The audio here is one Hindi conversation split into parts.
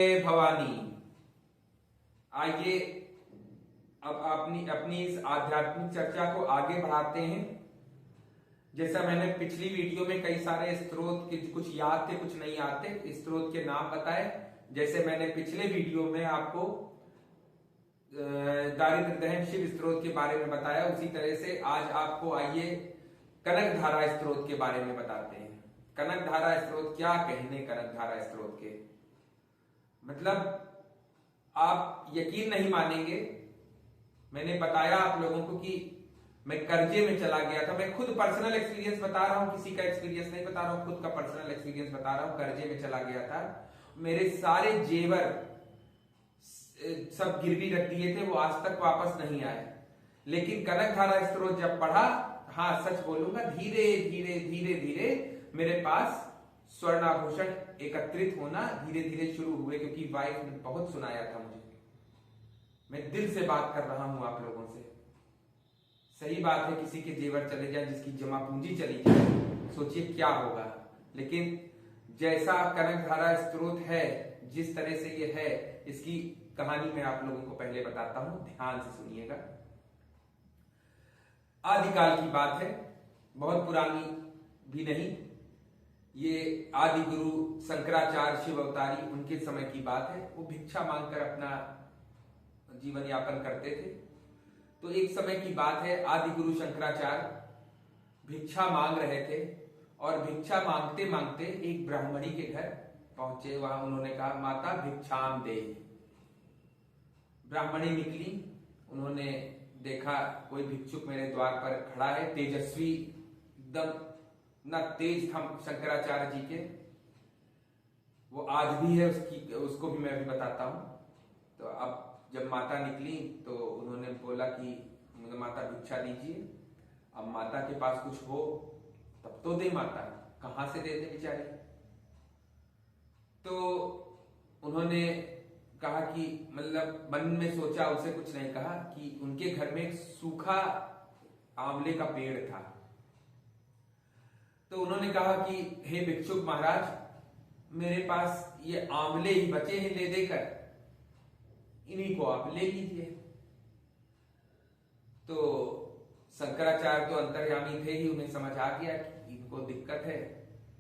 भवानी। आइए अब अपनी अपनी इस आध्यात्मिक चर्चा को आगे बढ़ाते हैं। जैसा मैंने पिछली वीडियो में कई सारे स्त्रोत के कुछ याद थे कुछ नहीं याद थे, स्त्रोत के नाम बताए। जैसे मैंने पिछले वीडियो में आपको दारिद्र्य दहन शिव स्त्रोत के बारे में बताया, उसी तरह से आज आपको आइए कनक धारा स्त्रोत के बारे में बताते हैं। कनक धारा स्त्रोत क्या कहने, कनक धारा स्त्रोत के मतलब आप यकीन नहीं मानेंगे। मैंने बताया आप लोगों को कि मैं कर्जे में चला गया था। मैं खुद पर्सनल एक्सपीरियंस बता रहा हूं, किसी का एक्सपीरियंस नहीं बता रहा हूं, खुद का पर्सनल एक्सपीरियंस बता रहा हूं। कर्जे में चला गया था, मेरे सारे जेवर सब गिरवी रख दिए थे, वो आज तक वापस नहीं आए। लेकिन कनक धारा स्त्रोत जब पढ़ा, हाँ सच बोलूंगा, धीरे धीरे धीरे धीरे मेरे पास स्वर्णाभूषण एकत्रित होना धीरे धीरे शुरू हुए, क्योंकि वाइफ ने बहुत सुनाया था मुझे। मैं दिल से बात कर रहा हूं आप लोगों से। सही बात है, किसी के जेवर चले जाए, जिसकी जमा पूंजी चली जाए, सोचिए क्या होगा। लेकिन जैसा कनक धारा स्त्रोत है, जिस तरह से ये है, इसकी कहानी मैं आप लोगों को पहले बताता हूं, ध्यान से सुनिएगा। आदिकाल की बात है, बहुत पुरानी भी नहीं। ये आदि गुरु शंकराचार्य शिव अवतारी, उनके समय की बात है। वो भिक्षा मांगकर अपना जीवन यापन करते थे। तो एक समय की बात है, आदि गुरु शंकराचार्य भिक्षा मांग रहे थे और भिक्षा मांगते मांगते एक ब्राह्मणी के घर पहुंचे। वहां उन्होंने कहा, माता भिक्षाम दे। ब्राह्मणी निकली, उन्होंने देखा कोई भिक्षुक मेरे द्वार पर खड़ा है, तेजस्वी, एकदम ना तेज था शंकराचार्य जी के, वो आज भी है, उसको भी मैं भी बताता हूं। तो अब जब माता निकली तो उन्होंने बोला कि माता भिक्षा दीजिए। अब माता के पास कुछ हो तब तो दे, माता कहां से दे दे बेचारी। तो उन्होंने कहा कि मतलब मन में सोचा, उसे कुछ नहीं कहा, कि उनके घर में एक सूखा आंवले का पेड़ था। तो उन्होंने कहा कि हे भिक्षुक महाराज, मेरे पास ये आंवले ही बचे हैं ले देकर, इन्हीं को आप ले लीजिए। तो शंकराचार्य तो अंतर्यामी थे ही, उन्हें समझ आ गया कि इनको दिक्कत है।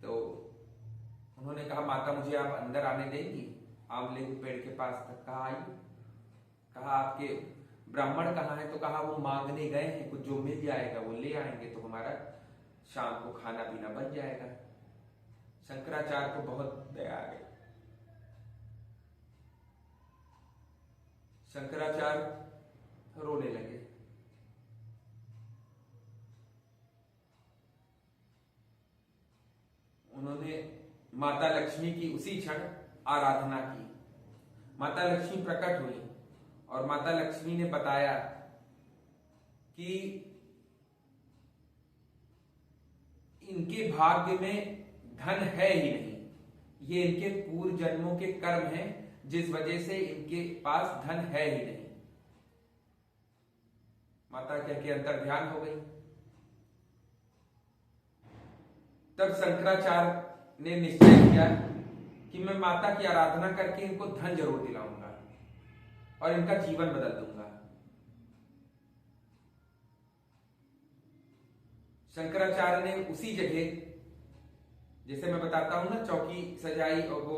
तो उन्होंने कहा, माता मुझे आप अंदर आने देंगी आंवले के पेड़ के पास तक? कहा आइए। कहा आपके ब्राह्मण कहाँ है? तो कहा वो मांगने गए हैं, कुछ जो मिल जाएगा वो ले आएंगे तो हमारा शाम को खाना पीना बन जाएगा। शंकराचार्य को बहुत दया आ गई। शंकराचार्य रोने लगे। उन्होंने माता लक्ष्मी की उसी क्षण आराधना की। माता लक्ष्मी प्रकट हुई और माता लक्ष्मी ने बताया कि इनके भाग्य में धन है ही नहीं, ये इनके पूर्व जन्मों के कर्म हैं, जिस वजह से इनके पास धन है ही नहीं। माता कह के अंतर ध्यान हो गई। तब शंकराचार्य ने निश्चय किया कि मैं माता की आराधना करके इनको धन जरूर दिलाऊंगा और इनका जीवन बदल दूंगा। शंकराचार्य ने उसी जगह, जैसे मैं बताता हूं ना, चौकी सजाई और वो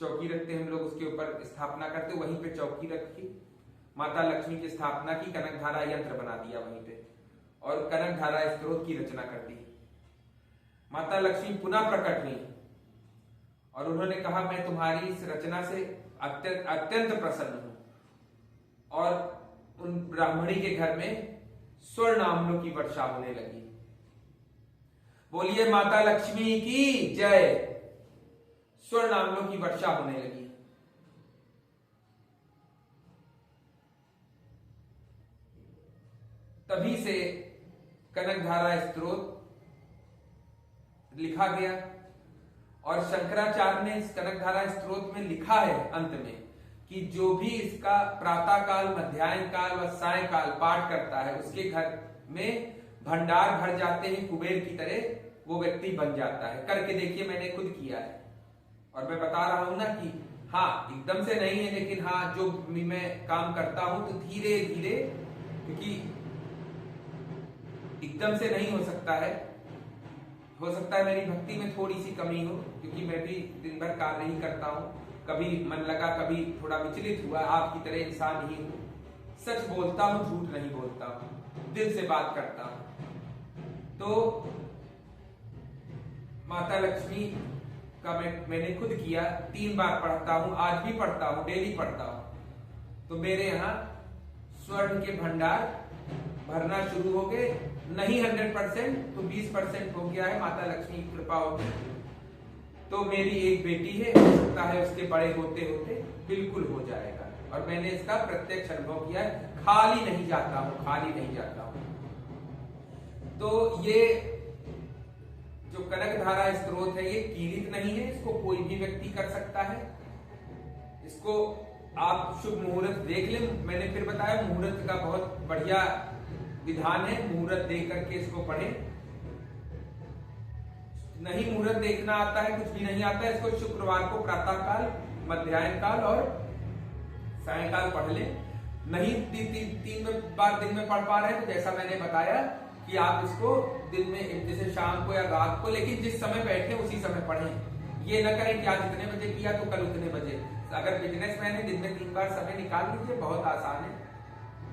चौकी रखते हम लोग, उसके ऊपर स्थापना करते, वहीं पे चौकी रखी, माता लक्ष्मी की स्थापना की, कनक धारा यंत्र बना दिया वहीं पे और कनक धारा स्त्रोत की रचना कर दी। माता लक्ष्मी पुनः प्रकट हुई और उन्होंने कहा, मैं तुम्हारी इस रचना से अत्यंत प्रसन्न हूं। और उन ब्राह्मणी के घर में स्वर्ण आंवलों की वर्षा होने लगी। बोलिए माता लक्ष्मी की जय। स्वर्ण आंवलों की वर्षा होने लगी। तभी से कनक धारा स्त्रोत लिखा गया और शंकराचार्य ने इस कनक धारा स्त्रोत में लिखा है अंत में कि जो भी इसका प्रातः काल, मध्याह्न काल व सायंकाल पाठ करता है, उसके घर में भंडार भर जाते हैं, कुबेर की तरह वो व्यक्ति बन जाता है। करके देखिए, मैंने खुद किया है और मैं बता रहा हूं ना कि हाँ, एकदम से नहीं है, लेकिन हाँ जो मैं काम करता हूं तो धीरे धीरे, क्योंकि एकदम से नहीं हो सकता है मेरी भक्ति में थोड़ी सी कमी हो, क्योंकि मैं भी दिन भर कार्य ही करता हूँ, कभी मन लगा, कभी थोड़ा विचलित हुआ, आपकी तरह इंसान ही हूँ। सच बोलता हूँ, झूठ नहीं बोलता हूँ, दिल से बात करता हूँ। तो माता लक्ष्मी का मैंने खुद किया, 3 बार पढ़ता हूँ, आज भी पढ़ता हूँ, डेली पढ़ता हूँ। तो मेरे यहाँ स्वर्ण के भंडार भरना शुरू हो गए, नहीं 100% तो 20% हो गया है, माता लक्ष्मी की कृपा होगी। तो मेरी एक बेटी है, हो सकता है उसके बड़े होते होते बिल्कुल हो जाएगा, और मैंने इसका प्रत्यक्ष अनुभव किया है। खाली नहीं जाता हूँ। तो ये जो कनक धारा स्त्रोत है, ये कीलित नहीं है, इसको कोई भी व्यक्ति कर सकता है। इसको आप शुभ मुहूर्त देख लें, मैंने फिर बताया मुहूर्त का बहुत बढ़िया विधान है, मुहूर्त देख करके इसको पढ़ें। नहीं मुहूर्त देखना आता है, कुछ भी नहीं आता है, इसको शुक्रवार को प्रातः काल, मध्याह्न काल और सायंकाल पढ़ लें। नहीं 3 बार दिन में पढ़ पा रहे हैं तो जैसा मैंने बताया कि आप इसको दिन में, जैसे शाम को या रात को, लेकिन जिस समय बैठे उसी समय पढ़ें। ये न करें कि आज इतने बजे किया तो कल उतने बजे। अगर बिजनेसमैन है, दिन में 3 बार समय निकाल लीजिए, बहुत आसान है,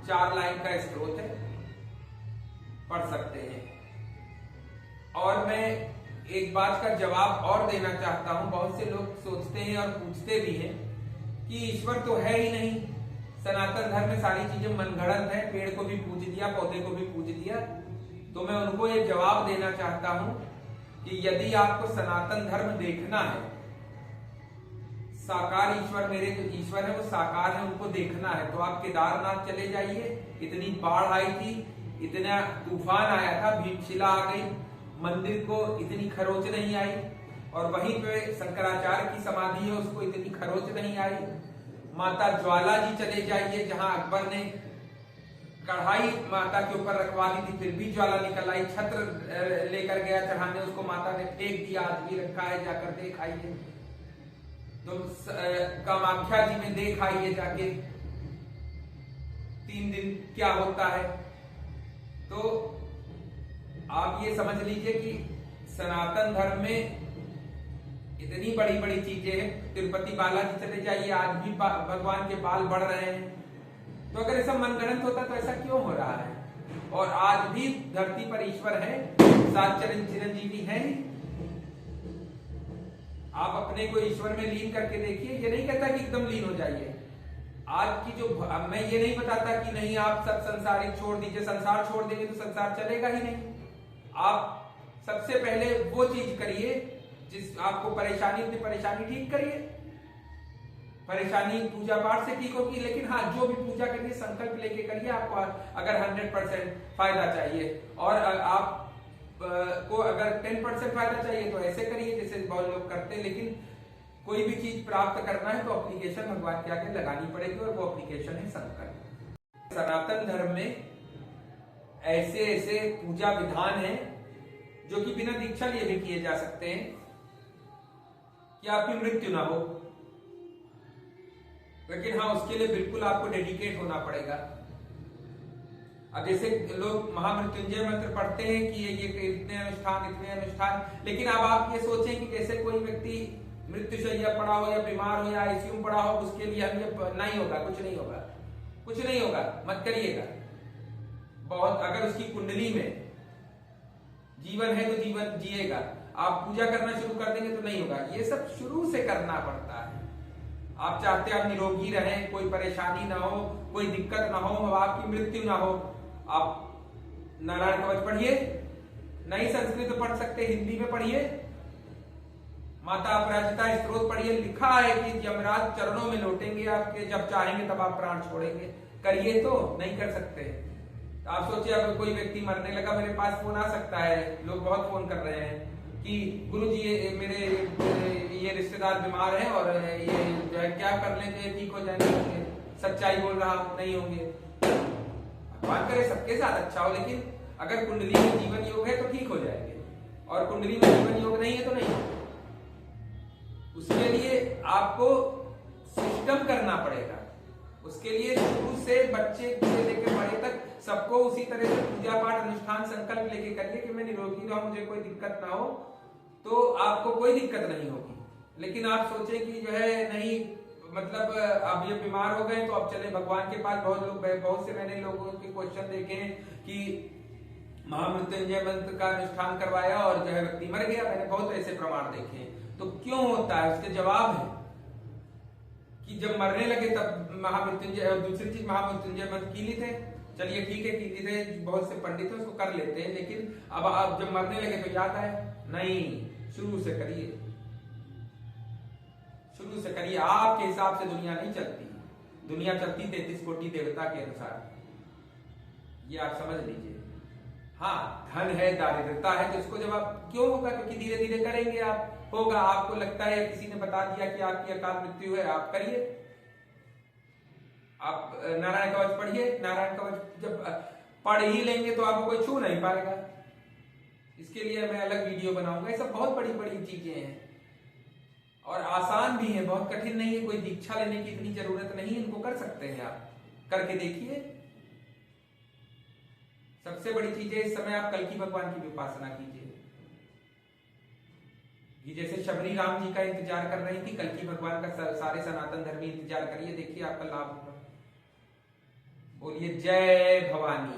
4 लाइन का स्त्रोत है, पढ़ सकते हैं। और मैं एक बात का जवाब और देना चाहता हूं, बहुत से लोग सोचते हैं और पूछते भी हैं कि ईश्वर तो है ही नहीं, सनातन धर्म में सारी चीजें मनगढ़ंत है, पेड़ को भी पूज दिया, पौधे को भी पूज दिया। तो मैं उनको ये जवाब देना चाहता हूं कि यदि आपको सनातन धर्म देखना है, साकार ईश्वर, मेरे जो ईश्वर है वो साकार है, उनको देखना है, तो आप केदारनाथ चले जाइए। इतनी बाढ़ आई थी, इतना तूफान आया था, भीमशिला आ गई, मंदिर को इतनी खरोच नहीं आई, और वहीं पे शंकराचार्य की समाधि है, उसको इतनी खरोच नहीं आई। माता ज्वाला जी चले जाइए, जहां अकबर ने कढ़ाई माता के ऊपर रखवा दी थी, फिर भी ज्वाला निकल आई, छत्र लेकर गया चढ़ाने, उसको माता ने फेंक दिया, आज भी रखा है, जाकर देख आइए। तो कामाख्या जी में देख आइए जाके, 3 दिन क्या होता है। तो आप ये समझ लीजिए कि सनातन धर्म में इतनी बड़ी बड़ी चीजें हैं। तिरुपति बालाजी चले जाइए, आज भी भगवान के बाल बढ़ रहे हैं। तो अगर ऐसा मनगढ़ंत होता तो ऐसा क्यों हो रहा है? और आज भी धरती पर ईश्वर है, 7 चिरंजीवी हैं। आप अपने को ईश्वर में लीन करके देखिए। ये नहीं कहता कि एकदम लीन हो जाइए। आज की जो, मैं ये नहीं बताता कि नहीं आप सब संसारिक छोड़ दीजिए, संसार छोड़ देंगे तो संसार चलेगा ही नहीं। आप सबसे पहले वो चीज करिए जिस आपको परेशानी, अपनी परेशानी ठीक करिए। परेशानी पूजा पाठ से ठीक होगी, लेकिन हाँ, जो भी पूजा करिए संकल्प लेके करिए। आपको अगर 100% फायदा चाहिए, और आप को अगर 10% फायदा चाहिए तो ऐसे करिए जैसे बहुत लोग करते हैं। लेकिन कोई भी चीज प्राप्त करना है तो एप्लीकेशन भगवान के आगे लगानी पड़ेगी, और वो एप्लीकेशन है संकल्प। सनातन धर्म में ऐसे ऐसे पूजा विधान हैं जो कि बिना दीक्षा लिए भी किए जा सकते हैं कि आपकी मृत्यु ना हो। लेकिन हाँ, उसके लिए बिल्कुल आपको डेडिकेट होना पड़ेगा। अब जैसे लोग महामृत्युंजय मंत्र पढ़ते हैं कि ये इतने अनुष्ठान, लेकिन अब आप ये सोचें कि जैसे कोई व्यक्ति मृत्युशैया पड़ा हो या बीमार हो या आईसीयू में पड़ा हो, उसके लिए हम ये नहीं होगा, कुछ नहीं होगा, मत करिएगा। बहुत, अगर उसकी कुंडली में जीवन है तो जीवन जिएगा। आप पूजा करना शुरू कर देंगे तो नहीं होगा। ये सब शुरू से करना पड़ता है। आप चाहते हैं आप निरोगी रहें, कोई परेशानी ना हो, कोई दिक्कत ना हो, आपकी मृत्यु ना हो, आप नारायण कवच पढ़िए। नहीं संस्कृत पढ़ सकते, हिंदी में पढ़िए। माता अपराजिता स्त्रोत पढ़िए। लिखा है कि यमराज चरणों में लौटेंगे आपके, जब चाहेंगे तब आप प्राण छोड़ेंगे। करिए तो नहीं कर सकते। आप सोचिए, अगर कोई व्यक्ति मरने लगा, मेरे पास फोन आ सकता है, लोग बहुत फोन कर रहे हैं कि गुरुजी ये मेरे ये रिश्तेदार बीमार हैं और ये जो है क्या कर लेंगे, ठीक हो जाएंगे। सच्चाई बोल रहा हूं, नहीं होंगे। भगवान करे सबके साथ अच्छा हो, लेकिन अगर कुंडली में जीवन योग है तो ठीक हो जाएंगे, और कुंडली में जीवन योग नहीं है तो नहीं। उसके लिए आपको करना पड़ेगा। उसके लिए शुरू से बच्चे से लेकर बड़े तक सबको उसी तरह से पूजा पाठ अनुष्ठान संकल्प लेके करिए कि मैं निरोगी रहूं, मुझे कोई दिक्कत ना हो, तो आपको कोई दिक्कत नहीं होगी। लेकिन आप सोचें कि जो है नहीं, मतलब अब ये बीमार हो गए तो अब चले भगवान के पास। बहुत से मैंने लोगों के क्वेश्चन देखे हैं कि महामृत्युंजय मंत्र का अनुष्ठान करवाया और जो है व्यक्ति मर गया। मैंने बहुत ऐसे प्रमाण देखे हैं। तो क्यों होता है, उसके जवाब है कि जब मरने लगे तब महामृत्युंजय, दूसरी चीज महामृत्युंजय मंत्र कीलित है, चलिए ठीक है कीलित है, बहुत से पंडित हैं उसको कर लेते हैं, लेकिन अब आप जब मरने लगे तो याद आए नहीं। शुरू से करिए, शुरू से करिए। आपके हिसाब से दुनिया नहीं चलती, दुनिया चलती 33 कोटि देवता के अनुसार, ये आप समझ लीजिए। हाँ, धन है, दारिद्रता है, तो इसको जब आप क्यों होगा, क्योंकि धीरे धीरे करेंगे आप, होगा। आपको लगता है किसी ने बता दिया कि आपकी अकाल मृत्यु है, आप करिए। आप नारायण कवच पढ़िए, नारायण कवच जब पढ़ ही लेंगे तो आपको कोई छू नहीं पाएगा। इसके लिए मैं अलग वीडियो बनाऊंगा। ये सब बहुत बड़ी बड़ी चीजें हैं और आसान भी है, बहुत कठिन नहीं है। कोई दीक्षा लेने की इतनी जरूरत नहीं, इनको कर सकते हैं आप, करके देखिए। सबसे बड़ी चीज है इस समय आप कल्कि भगवान की उपासना कीजिए। जैसे शबरी राम जी का इंतजार कर रही थी, कल्कि भगवान का सारे सनातन धर्मी इंतजार करिए, देखिए आपका लाभ होगा। बोलिए जय भवानी।